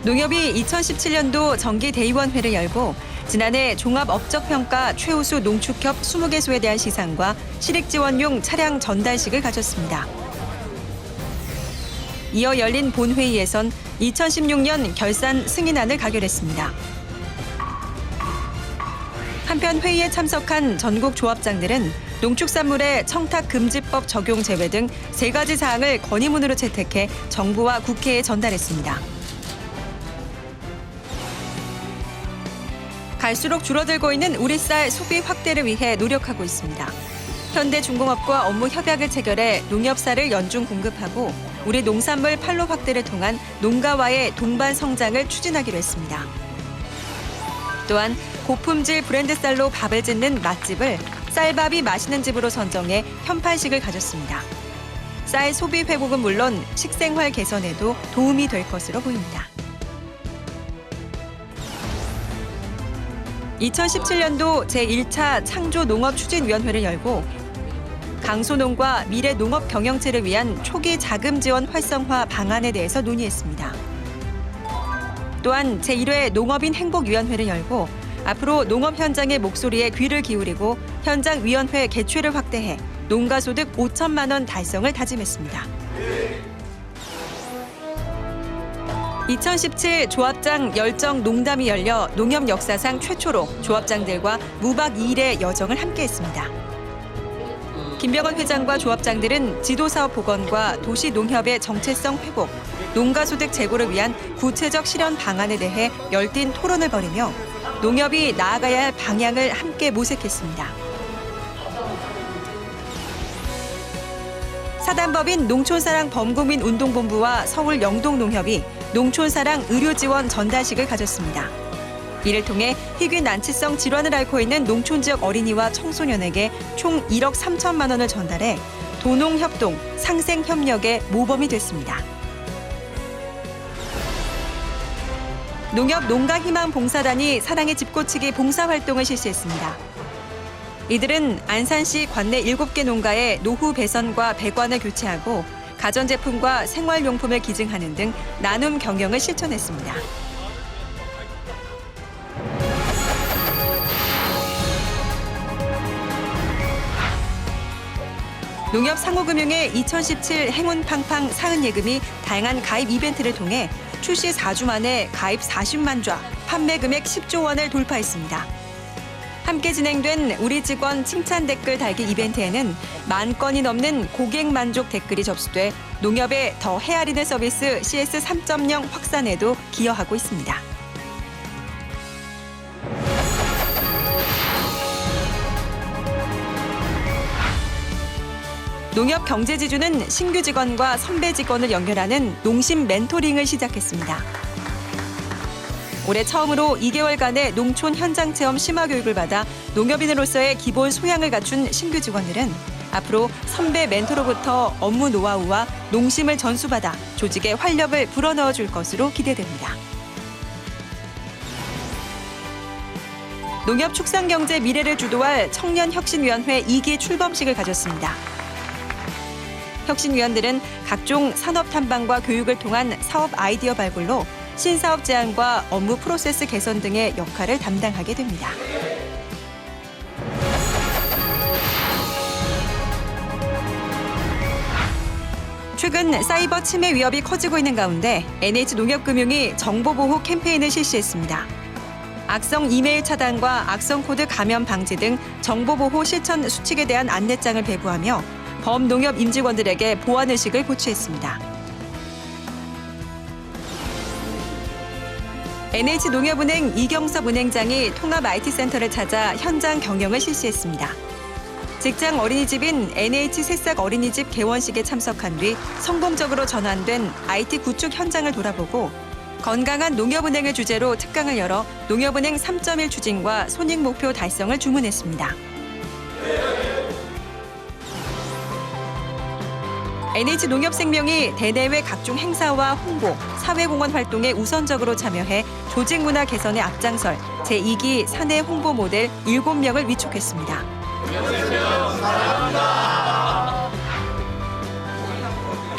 농협이 2017년도 정기대의원회를 열고 지난해 종합업적평가 최우수 농축협 20개소에 대한 시상과 실익지원용 차량 전달식을 가졌습니다. 이어 열린 본회의에선 2016년 결산 승인안을 가결했습니다. 한편 회의에 참석한 전국 조합장들은 농축산물의 청탁금지법 적용 제외 등 3가지 사항을 건의문으로 채택해 정부와 국회에 전달했습니다. 갈수록 줄어들고 있는 우리 쌀 소비 확대를 위해 노력하고 있습니다. 현대중공업과 업무 협약을 체결해 농협쌀을 연중 공급하고 우리 농산물 판로 확대를 통한 농가와의 동반 성장을 추진하기로 했습니다. 또한 고품질 브랜드 쌀로 밥을 짓는 맛집을 쌀밥이 맛있는 집으로 선정해 편판식을 가졌습니다. 쌀 소비 회복은 물론 식생활 개선에도 도움이 될 것으로 보입니다. 2017년도 제1차 창조농업추진위원회를 열고 강소농과 미래농업 경영체를 위한 초기 자금 지원 활성화 방안에 대해서 논의했습니다. 또한 제1회 농업인 행복위원회를 열고 앞으로 농업 현장의 목소리에 귀를 기울이고 현장위원회 개최를 확대해 농가소득 5천만 원 달성을 다짐했습니다. 2017 조합장 열정 농담이 열려 농협 역사상 최초로 조합장들과 무박 2일의 여정을 함께했습니다. 김병헌 회장과 조합장들은 지도사업 복원과 도시농협의 정체성 회복, 농가소득 제고를 위한 구체적 실현 방안에 대해 열띤 토론을 벌이며 농협이 나아가야 할 방향을 함께 모색했습니다. 사단법인 농촌사랑 범국민운동본부와 서울 영동농협이 농촌사랑 의료지원 전달식을 가졌습니다. 이를 통해 희귀 난치성 질환을 앓고 있는 농촌 지역 어린이와 청소년에게 총 1억 3천만 원을 전달해 도농협동, 상생협력의 모범이 됐습니다. 농협 농가희망봉사단이 사랑의 집고치기 봉사활동을 실시했습니다. 이들은 안산시 관내 7개 농가의 노후 배선과 배관을 교체하고 가전제품과 생활용품을 기증하는 등 나눔 경영을 실천했습니다. 농협 상호금융의 2017 행운팡팡 사은예금이 다양한 가입 이벤트를 통해 출시 4주 만에 가입 40만 좌, 판매 금액 10조 원을 돌파했습니다. 함께 진행된 우리 직원 칭찬 댓글 달기 이벤트에는 10,000건이 넘는 고객 만족 댓글이 접수돼 농협의 더 헤아리는 서비스 CS 3.0 확산에도 기여하고 있습니다. 농협 경제지주는 신규 직원과 선배 직원을 연결하는 농심 멘토링을 시작했습니다. 올해 처음으로 2개월간의 농촌 현장 체험 심화 교육을 받아 농협인으로서의 기본 소양을 갖춘 신규 직원들은 앞으로 선배 멘토로부터 업무 노하우와 농심을 전수받아 조직의 활력을 불어넣어 줄 것으로 기대됩니다. 농협축산경제 미래를 주도할 청년혁신위원회 2기 출범식을 가졌습니다. 혁신위원들은 각종 산업 탐방과 교육을 통한 사업 아이디어 발굴로 신사업 제안과 업무 프로세스 개선 등의 역할을 담당하게 됩니다. 최근 사이버 침해 위협이 커지고 있는 가운데 NH농협금융이 정보보호 캠페인을 실시했습니다. 악성 이메일 차단과 악성 코드 감염 방지 등 정보보호 실천 수칙에 대한 안내장을 배부하며 범농협 임직원들에게 보안의식을 고취했습니다. NH농협은행 이경섭 은행장이 통합 IT센터를 찾아 현장 경영을 실시했습니다. 직장 어린이집인 NH 새싹 어린이집 개원식에 참석한 뒤 성공적으로 전환된 IT 구축 현장을 돌아보고 건강한 농협은행을 주제로 특강을 열어 농협은행 3.1 추진과 손익 목표 달성을 주문했습니다. NH농협생명이 대내외 각종 행사와 홍보, 사회공헌 활동에 우선적으로 참여해 조직 문화 개선에 앞장설 제2기 사내 홍보 모델 7명을 위촉했습니다.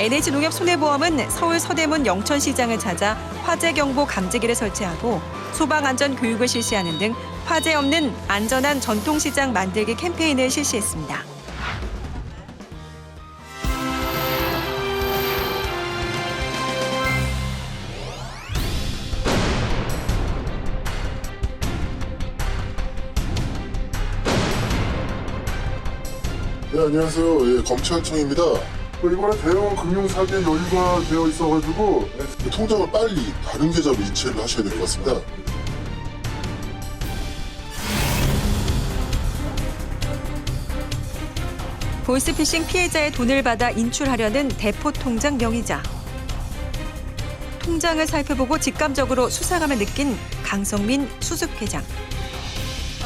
NH농협손해보험은 서울 서대문 영천시장을 찾아 화재 경보 감지기를 설치하고 소방 안전 교육을 실시하는 등 화재 없는 안전한 전통시장 만들기 캠페인을 실시했습니다. 네, 안녕하세요. 예, 검찰청입니다. 이번에 대형 금융사기에 연루가 되어 있어가지고 통장을 빨리 다른 계좌로 이체를 하셔야 될 것 같습니다. 보이스피싱 피해자의 돈을 받아 인출하려는 대포 통장 명의자. 통장을 살펴보고 직감적으로 수사감을 느낀 강성민 수습회장.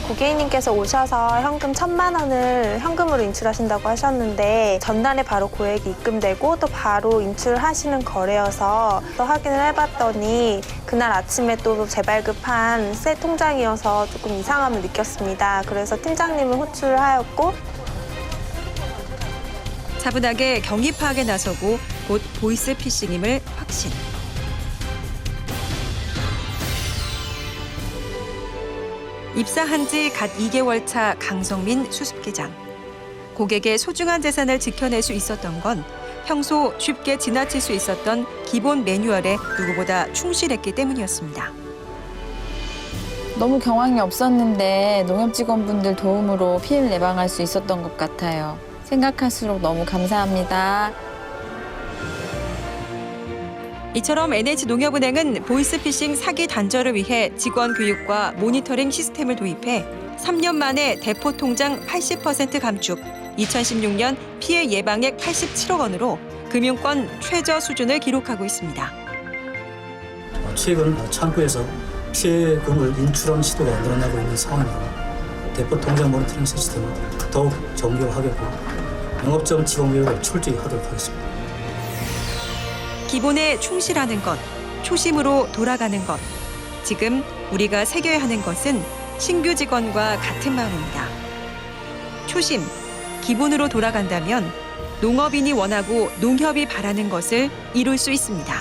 고객님께서 오셔서 현금 1,000만 원을 현금으로 인출하신다고 하셨는데 전날에 바로 고액이 입금되고 또 바로 인출하시는 거래여서 또 확인을 해봤더니 그날 아침에 또 재발급한 새 통장이어서 조금 이상함을 느꼈습니다. 그래서 팀장님을 호출을 하였고 차분하게 경위 파악에 나서고 곧 보이스피싱임을 확신. 입사한 지 갓 2개월 차 강성민 수습계장. 고객의 소중한 재산을 지켜낼 수 있었던 건 평소 쉽게 지나칠 수 있었던 기본 매뉴얼에 누구보다 충실했기 때문이었습니다. 너무 경황이 없었는데 농협 직원분들 도움으로 피해를 예방할 수 있었던 것 같아요. 생각할수록 너무 감사합니다. 이처럼 NH농협은행은 보이스피싱 사기 단절을 위해 직원 교육과 모니터링 시스템을 도입해 3년 만에 대포 통장 80% 감축, 2016년 피해 예방액 87억 원으로 금융권 최저 수준을 기록하고 있습니다. 최근 창구에서 피해금을 인출하는 시도가 늘어나고 있는 상황이고 대포 통장 모니터링 시스템을 더욱 정교하겠고 영업점 직원 교육을 철저히 하도록 하겠습니다. 기본에 충실하는 것, 초심으로 돌아가는 것. 지금 우리가 새겨야 하는 것은 신규 직원과 같은 마음입니다. 초심, 기본으로 돌아간다면 농업인이 원하고 농협이 바라는 것을 이룰 수 있습니다.